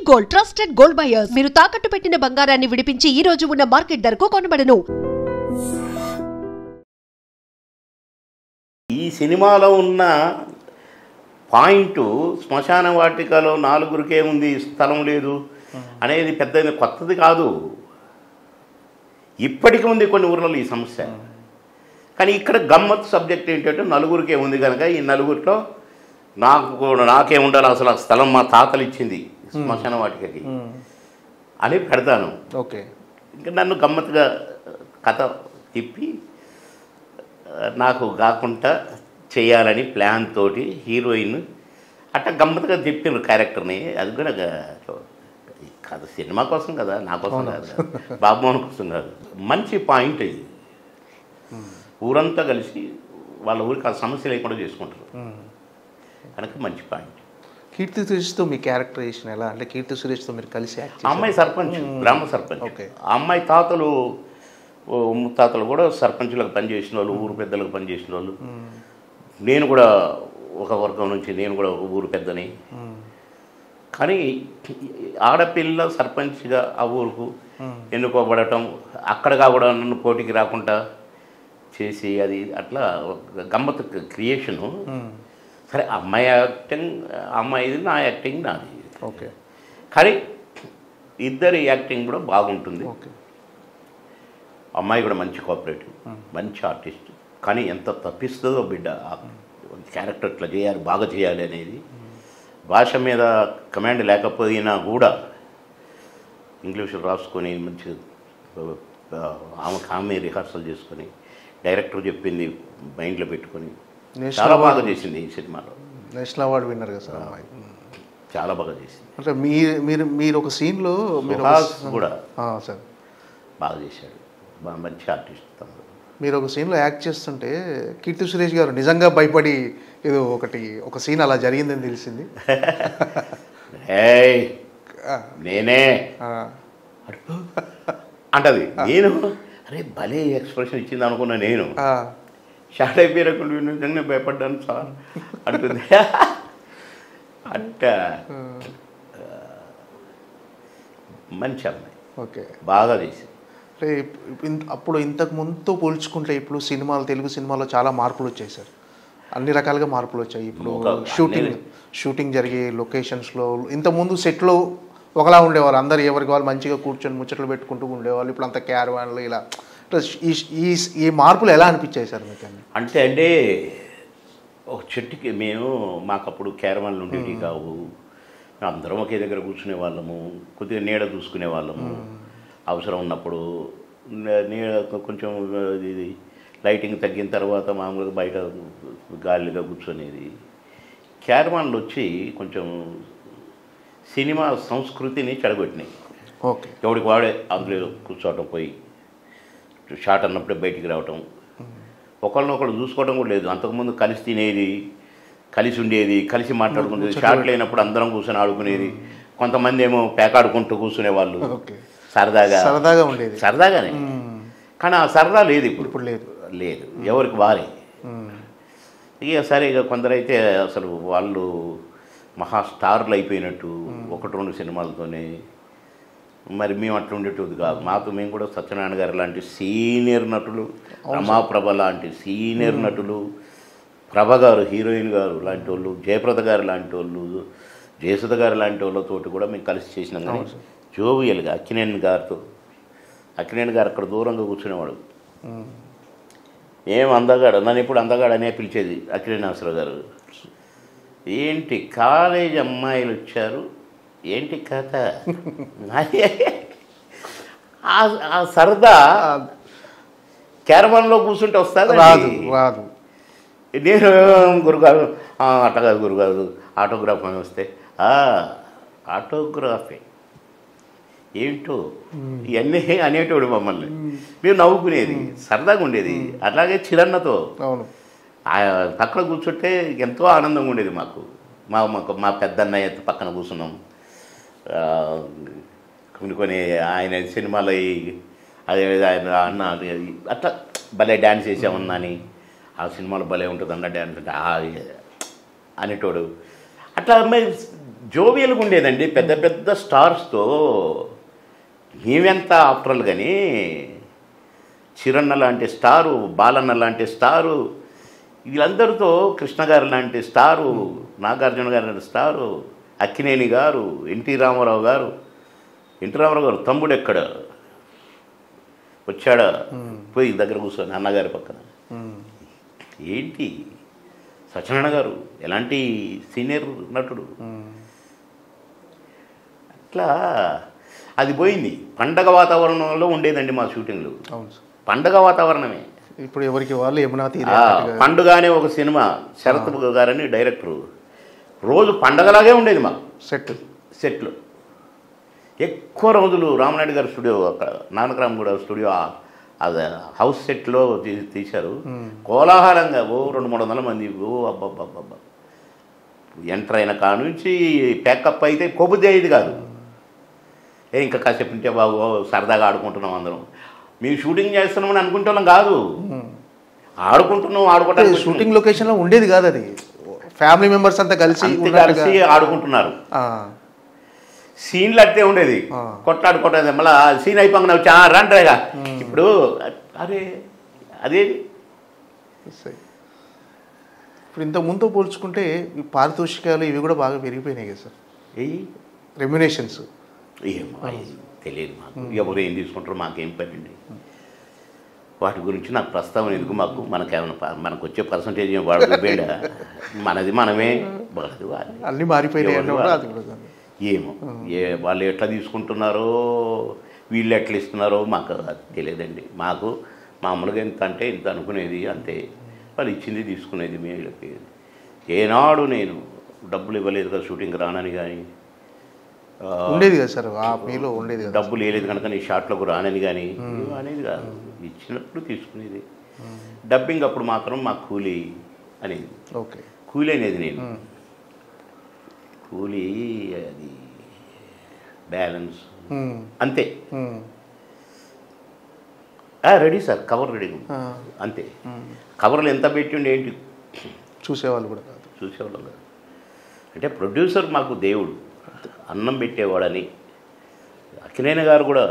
Gold trusted gold buyers. మీరు తాకట్టు పెట్టిన బంగారాన్ని విడిపించి ఈ రోజు ఉన్న మార్కెట్ ధరకు కొనబడను. ఈ సినిమాలో ఉన్న పాయింట్ శ్మశాన వాటికలో నలుగురికే ఉంది, స్థలం లేదు అనేది పెద్ద కొత్తది కాదు. ఇప్పటికీ ఉంది కొన్ని ఊర్లలో ఈ సమస్య. కానీ ఇక్కడ గమ్మత్ సబ్జెక్ట్ ఏంటంటే నలుగురికే ఉంది కనుక ఈ నలుగురిలో నాకే ఉండాలి, అసలు ఆ స్థలం మా తాతలు ఇచ్చింది శ్మశాన వాటికకి అని పెడతాను. ఓకే, ఇంకా నన్ను గమ్మత్తుగా కథ తిప్పి నాకు కాకుండా చేయాలని ప్లాన్ తోటి హీరోయిన్ అట్లా గమ్మత్తుగా తిప్పిన క్యారెక్టర్ని. అది కూడా కథ సినిమా కోసం కదా, నా కోసం కాదు, బాబుమోహన్ కోసం కాదు. మంచి పాయింట్ ఇది. ఊరంతా కలిసి వాళ్ళ ఊరికి ఆ సమస్య లేకుండా చేసుకుంటారు కనుక మంచి పాయింట్. కీర్తి సురేష్తో మీ క్యారెక్టరైజేషన్ ఎలా అంటే కీర్తి సురేష్తో మీరు కలిసి యాక్ట్ అమ్మాయి సర్పంచ్, గ్రామ సర్పంచ్. ఆ అమ్మాయి ముత్తాతలు కూడా సర్పంచులకు పనిచేసిన వాళ్ళు, ఊరు పెద్దలకు పనిచేసిన వాళ్ళు. నేను కూడా ఒక వర్గం నుంచి, నేను కూడా ఒక ఊరు పెద్దని. కానీ ఆడపిల్ల సర్పంచ్గా ఆ ఊరుకు ఎన్నుకోబడటం, అక్కడగా కూడా నన్ను పోటీకి రాకుండా చేసి అది అట్లా గమ్మత్ క్రియేషను. సరే, అమ్మాయి యాక్టింగ్ అమ్మాయిది, నా యాక్టింగ్ నాది. ఓకే, కానీ ఇద్దరి యాక్టింగ్ కూడా బాగుంటుంది. అమ్మాయి కూడా మంచి కోఆపరేటివ్, మంచి ఆర్టిస్ట్. కానీ ఎంత తప్పిస్తుందో బిడ్డ క్యారెక్టర్ ఇట్లా చేయాలి, బాగా చేయాలి అనేది. భాష మీద కమాండ్ లేకపోయినా కూడా ఇంగ్లీష్లో రాసుకొని మంచి ఆమె రిహార్సల్ చేసుకొని డైరెక్టర్ చెప్పింది మైండ్లో పెట్టుకొని చాలా బాగా చేసింది ఈ సినిమాలో. నేషనల్ అవార్డు విన్నర్ కదా సార్ అమ్మాయి, చాలా బాగా చేసింది. అంటే మీరు ఒక సీన్లో కూడా సార్ బాగా చేశాడు, మంచి ఆర్టిస్ట్. మీరు ఒక సీన్లో యాక్ట్ చేస్తుంటే కీర్తి సురేష్ గారు నిజంగా భయపడి ఏదో ఒక సీన్ అలా జరిగిందని తెలిసింది. నేనే అంటది, నేను అరే భలే ఎక్స్ప్రెషన్ ఇచ్చింది అనుకున్నా. నేను షార్ట్ అయిపోయినప్పుడు నిజంగా భయపడ్డాను సార్ అంటుంది. అంటే మంచి అమ్మాయి, ఓకే, బాగా చేసింది. అంటే అప్పుడు ఇంతకు ముందుతో పోల్చుకుంటే ఇప్పుడు తెలుగు సినిమాలో చాలా మార్పులు వచ్చాయి సార్, అన్ని రకాలుగా మార్పులు వచ్చాయి. ఇప్పుడు షూటింగ్ జరిగే లొకేషన్స్లో ఇంతకుముందు సెట్లో ఒకలా ఉండేవారు, అందరు ఎవరికి వాళ్ళు మంచిగా కూర్చొని ముచ్చట్లు పెట్టుకుంటూ ఉండేవాళ్ళు. ఇప్పుడు అంత క్యారవాన్లు ఇలా ఈ మార్పులు ఎలా అనిపించాయి సార్ మీకు? అంటే ఒక చెట్టుకి మాకు అప్పుడు క్యారవాన్లు ఉండేవి కావు, అందరం ఒకే దగ్గర కూర్చునే వాళ్ళము, కొద్దిగా నీడ చూసుకునే వాళ్ళము. అవసరం ఉన్నప్పుడు నీడ కొంచెం ఇది లైటింగ్ తగ్గిన తర్వాత మామూలుగా బయట గాలిగా కూర్చునేది. క్యారవాన్లు వచ్చి కొంచెం సినిమా సంస్కృతిని చెడగొట్టినాయి. ఓకే, ఎవడికి వాడే అందులో కూర్చోవటం, పోయి షాట్ అన్నప్పుడే బయటికి రావటం, ఒకళ్ళనొకళ్ళు చూసుకోవడం కూడా లేదు. అంతకుముందు కలిసి తినేది, కలిసి ఉండేది, కలిసి మాట్లాడుకునేది. షాట్ లేనప్పుడు అందరం కూర్చొని ఆడుకునేది. కొంతమంది ఏమో పేకాడుకుంటూ కూర్చునేవాళ్ళు, సరదాగా ఉండేది, సరదాగానే. కానీ ఆ సరదా లేదు ఇప్పుడు లేదు, ఎవరికి వారే. ఇక సరే, ఇక కొందరైతే అసలు వాళ్ళు మహా స్టార్లు అయిపోయినట్టు 1-2 సినిమాలతోనే. మరి మేము అట్లా ఉండేటది కాదు. మేము కూడా సత్యనారాయణ గారు లాంటి సీనియర్ నటులు, రమాప్రభ లాంటి సీనియర్ నటులు, ప్రభ గారు హీరోయిన్ గారు లాంటి వాళ్ళు, జయప్రద గారు లాంటి వాళ్ళు, జయసుధ గారు లాంటి వాళ్ళతోటి కూడా మేము కలిసి చేసినాం. కానీ జోవియల్గా అక్కినేని గారు అక్కడ దూరంగా కూర్చునేవాడు. ఏం అందగాడు, నన్ను ఇప్పుడు అందగాడు అనే పిలిచేది అక్కినేని నాగేశ్వరరావు గారు. ఏంటి కాలేజ్ అమ్మాయిలు వచ్చారు, ఏంటి కథ, ఆ సరదా క్యారవాన్లో కూర్చుంటే వస్తుంది, రాదు. నేను గురుగారు అట్లా కాదు గురుగారు, ఆటోగ్రాఫ్ అని వస్తే ఆటోగ్రాఫే ఏంటో ఇవన్నీ అనేటోడు మమ్మల్ని. మేము నవ్వుకునేది, సరదాగా ఉండేది. అట్లాగే చిరన్నతో పక్కన కూర్చుంటే ఎంతో ఆనందంగా ఉండేది మాకు. మా పెద్దన్నయ్య పక్కన కూర్చున్నాం. కొన్ని ఆయన సినిమాలో అదే ఆయన అన్న అట్లా భలే డ్యాన్స్ చేసామన్నా అని, ఆ సినిమాలో భలే ఉంటుంది అన్న డ్యాన్స్ అంటే అనేటోడు. అట్లా జోవియల్గా ఉండేదండి. పెద్ద పెద్ద స్టార్స్తో మేమెంత ఆఫ్టర్లు కానీ చిరన్న లాంటి స్టారు, బాలన్న లాంటి స్టారు, వీళ్ళందరితో కృష్ణ గారు లాంటి స్టారు, నాగార్జున గారు లాంటి స్టారు, అక్కినేని గారు, ఎన్టీ రామారావు గారు తమ్ముడు ఎక్కడ వచ్చాడా పోయి దగ్గర కూర్చొని అన్నగారి పక్కన. ఏంటి సత్యనారాయణ గారు ఎలాంటి సీనియర్ నటుడు. అట్లా అది పోయింది. పండగ వాతావరణంలో ఉండేదండి మా షూటింగ్లు. పండగ వాతావరణమే. ఇప్పుడు ఎవరికి వాళ్ళు యమునా తీరే పండుగ అనే ఒక సినిమా, శరత్ గారని డైరెక్టరు, రోజు పండగలాగే ఉండేది మాకు సెట్లు. ఎక్కువ రోజులు రామనాయుడు గారి స్టూడియో, అక్కడ నానకరామగూడ స్టూడియో, అది హౌస్ సెట్లో తీశారు. కోలాహలంగా 200-300 మంది. అబ్బబ్బబ్బబ్బా, ఎంటర్ అయిన కాడ నుంచి ప్యాకప్ అయితే కొబ్బుద్ది అయ్యేది కాదు. ఇంకా కాసేపు ఉంటే బాబు సరదాగా ఆడుకుంటున్నాం అందరం. మేము షూటింగ్ చేస్తున్నామని అనుకుంటున్నాం కాదు, ఆడుకోవటానికి షూటింగ్ లొకేషన్లో ఉండేది కాదు. అది ఫ్యామిలీ మెంబర్స్ అంతా కలిసి ఆడుకుంటున్నారు. సీన్లు అట్టే ఉండేది, కొట్లాడుకోవటం. మళ్ళీ సీన్ అయిపోయి వచ్చి రండ్రేగా. ఇప్పుడు అరే అదేది ఇప్పుడు ఇంత ముందు పోల్చుకుంటే ఈ పారితోషికాలు ఇవి కూడా బాగా పెరిగిపోయినాయి కదా సార్. రెమ్యునేషన్స్ ఏమో తెలియదు మాకు, ఎవరు ఏం తీసుకుంటారో మాకేం పనండి. వాటి గురించి నాకు ప్రస్తావన ఎందుకు, మనకు వచ్చే పర్సంటేజ్ వాడు బేడ, మనది మనమే, వాళ్ళది వాళ్ళు. అన్నీ మారిపోయినాయి. ఏమో వాళ్ళు ఎట్లా తీసుకుంటున్నారో, వీళ్ళు ఎట్లా ఇస్తున్నారో మాకు తెలియదండి. మాకు మామూలుగా ఎంత అంటే ఇంత అనుకునేది అంతే, వాళ్ళు ఇచ్చింది తీసుకునేది. వీళ్ళకి ఏనాడు నేను డబ్బులు ఇవ్వలేదు కదా షూటింగ్ రానని, కానీ ఉండేది కదా సార్, మీలో ఉండేది కదా, డబ్బులు వేయలేదు కనుక నీ షాట్లకు రానని కానీ అనేది కాదు, ఇచ్చినప్పుడు తీసుకునేది. డబ్బింగ్ అప్పుడు మాత్రం మాకు కూలీ అనేది. ఓకే, కూలీ అనేది నేను కూలీ, అది బ్యాలెన్స్ అంతే. రెడీ సార్, కవర్ రెడీ అంతే. కవర్లు ఎంత పెట్టిండి ఏంటి చూసేవాళ్ళు కూడా కాదు, చూసేవాళ్ళం కాదు. అంటే ప్రొడ్యూసర్ మాకు దేవుడు, అన్నం పెట్టేవాడని. అక్కినేని గారు కూడా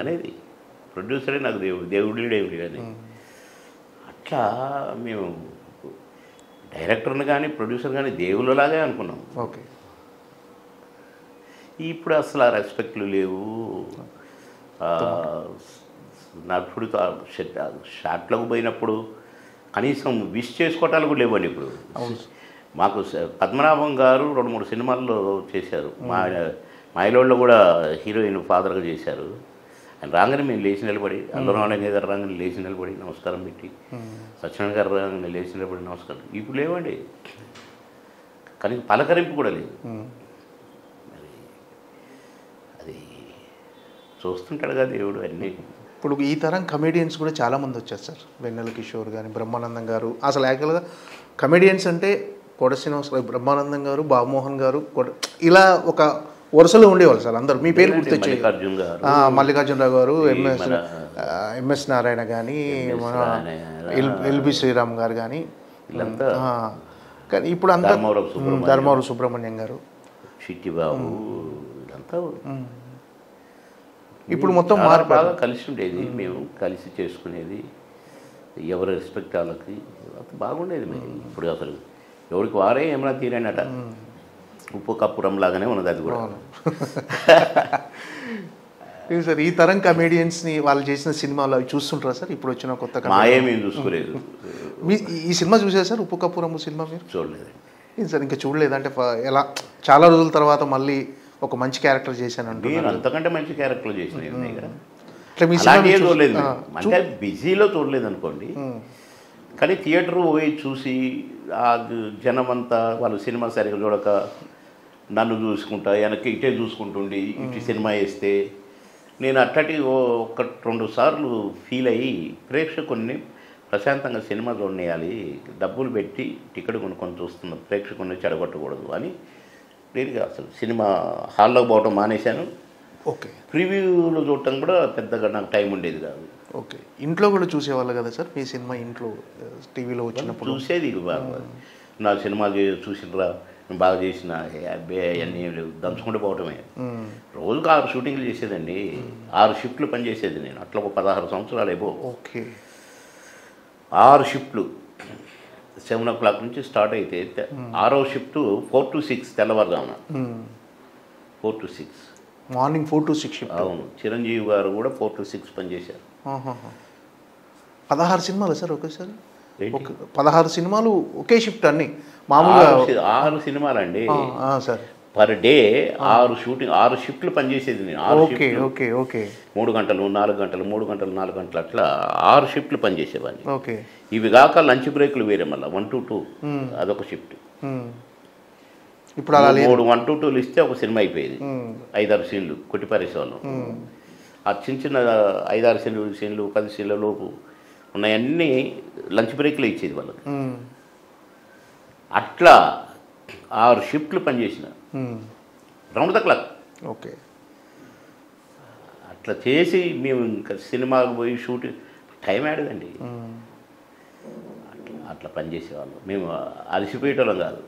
అనేది ప్రొడ్యూసరే నాకు దేవుడు అని. అట్లా మేము డైరెక్టర్ని కానీ ప్రొడ్యూసర్ కానీ దేవుళ్ళలాగే అనుకున్నాం. ఓకే, ఇప్పుడు అసలు ఆ రెస్పెక్ట్లు లేవు. నటుడు షాట్లకు పోయినప్పుడు కనీసం విష్ చేసుకోవటాలు కూడా లేవండి ఇప్పుడు. మాకు పద్మనాభం గారు 2-3 సినిమాల్లో చేశారు. మాయలోళ్ళు కూడా హీరోయిన్ ఫాదర్గా చేశారు. ఆయన రాగానే మేము లేచి నిలబడి, అల్లరామయ్య గారు రాగానే లేచి నిలబడి నమస్కారం పెట్టి, సత్యనారాయణ గారు రాగానే లేచి నిలబడి నమస్కారం. ఇప్పుడు లేవండి, కానీ పలకరింపు కూడా లేదు. మరి అది చూస్తుంటాడు కదా దేవుడు అన్నీ. ఇప్పుడు ఈ తరం కమెడియన్స్ కూడా చాలామంది వచ్చారు సార్. వెన్నెల కిషోర్ కానీ, బ్రహ్మానందం గారు. అసలు యాక్చువల్గా కమెడియన్స్ అంటే కోట శ్రీనివాసరావు, బ్రహ్మానందం గారు, బాబుమోహన్ గారు, ఇలా ఒక వరుసలో ఉండేవాళ్ళు సార్ అందరూ. మీ పేరు గుర్తొచ్చాయి, మల్లికార్జునరావు గారు, ఎంఎస్ నారాయణ కానీ, ఎల్బి శ్రీరామ్ గారు కానీ. కానీ ఇప్పుడు అంతా ధర్మవరం సుబ్రహ్మణ్యం గారు, చిట్టిబాబు, ఇదంతా ఇప్పుడు మొత్తం బాగా కలిసి ఉండేది. మేము కలిసి చేసుకునేది, ఎవరి రెస్పెక్ట్ వాళ్ళకి బాగుండేది. మేము ఇప్పుడు అసలు ఎవరికి వారే ఏమైనా తీరేనట, ఉప్పు కప్పురం లాగానే ఉన్నది అది కూడా. సార్ ఈ తరం కమెడియన్స్ని వాళ్ళు చేసిన సినిమాలు అవి చూస్తుంటారా సార్? ఇప్పుడు వచ్చిన కొత్త మాయేమేం చూసుకోలేదు. ఈ సినిమా చూసారు సార్, ఉప్పు కప్పురము సినిమా? మీరు చూడలేదు సార్? ఇంకా చూడలేదు అంటే ఎలా చాలా రోజుల తర్వాత మళ్ళీ ఒక మంచి క్యారెక్టర్ చేశానంటే? నేను అంతకంటే మంచి క్యారెక్టర్ చేసిన చూడలేదు, అంటే బిజీలో చూడలేదు అనుకోండి. కానీ థియేటర్ పోయి చూసి ఆ జనం అంతా వాళ్ళు సినిమా సరిగ్గా చూడక నన్ను చూసుకుంటా వెనక్కి ఇటే చూసుకుంటుండి ఇటు సినిమా వేస్తే నేను అట్టటి 1-2 సార్లు ఫీల్ అయ్యి ప్రేక్షకుల్ని ప్రశాంతంగా సినిమా చూడనేయాలి, డబ్బులు పెట్టి టికెట్ కొనుక్కొని చూస్తున్న ప్రేక్షకుల్ని చెడగొట్టకూడదు అని నేను అసలు సినిమా హాల్లోకి పోవటం మానేశాను. ఓకే, ప్రివ్యూలో చూడటం కూడా పెద్దగా నాకు టైం ఉండేది కాదు. ఓకే, ఇంట్లో కూడా చూసేవాళ్ళు కదా సార్ మీ సినిమా? ఇంట్లో టీవీలో వచ్చినప్పుడు చూసేది. నా సినిమా చూసినరా మేము బాగా చేసిన అబ్బే అవన్నీ ఏం లేవు, దంచుకుంటూ పోవటమే. రోజుకు 6 షూటింగ్లు చేసేదండి, 6 షిఫ్ట్లు పనిచేసేది నేను. అట్లా ఒక 16 సంవత్సరాలు అయిపో. ఓకే. 6 షిఫ్ట్లు 7 o'clock నుంచి స్టార్ట్ అయితే 6వ shift 4 to 6 తెల్లవారుదామున. 4 to 6 morning 4 to 6 shift. అవును, చిరంజీవి గారు కూడా 4 to 6 పనిచేశారు. 16 సినిమాలు సార్ ఒకేసారి? ఏంటి? 16 సినిమాలు ఒకే షిఫ్ట్ అన్ని మామూలుగా? 6 సినిమాలండి సార్. పర్ డే 6 షిఫ్ట్లు పనిచేసేది నేను. 6 ఓకే షిఫ్ట్లు, ఓకే ఓకే. 3 గంటలు 4 గంటలు 3 గంటలు 4 గంటలు అట్లా 6 షిఫ్ట్లు పనిచేసేవాడిని. ఓకే. ఇవి కాక లంచ్ బ్రేక్లు వేరే, మళ్ళీ 1 to 2 అదొక షిఫ్ట్. ఇప్పుడు అలా లేదు. 3 1 to 2 ఇస్తే ఒక సినిమా అయిపోయేది. 5-6 సీన్లు కొట్టిపారేసేవాళ్ళం. ఆ చిన్న చిన్న 5-6 సీన్లు 10 సీన్ల లోపు ఉన్నాయన్నీ లంచ్ బ్రేక్లో ఇచ్చేది వాళ్ళకి. అట్లా 6 షిఫ్ట్లు పనిచేసిన రౌండ్ ద క్లాక్. ఓకే. అట్లా చేసి మేము ఇంకా సినిమాకు పోయి షూటింగ్ టైం ఆడదండి. అట్లా పనిచేసేవాళ్ళం మేము, అలసిపోయేటోళ్ళం కాదు.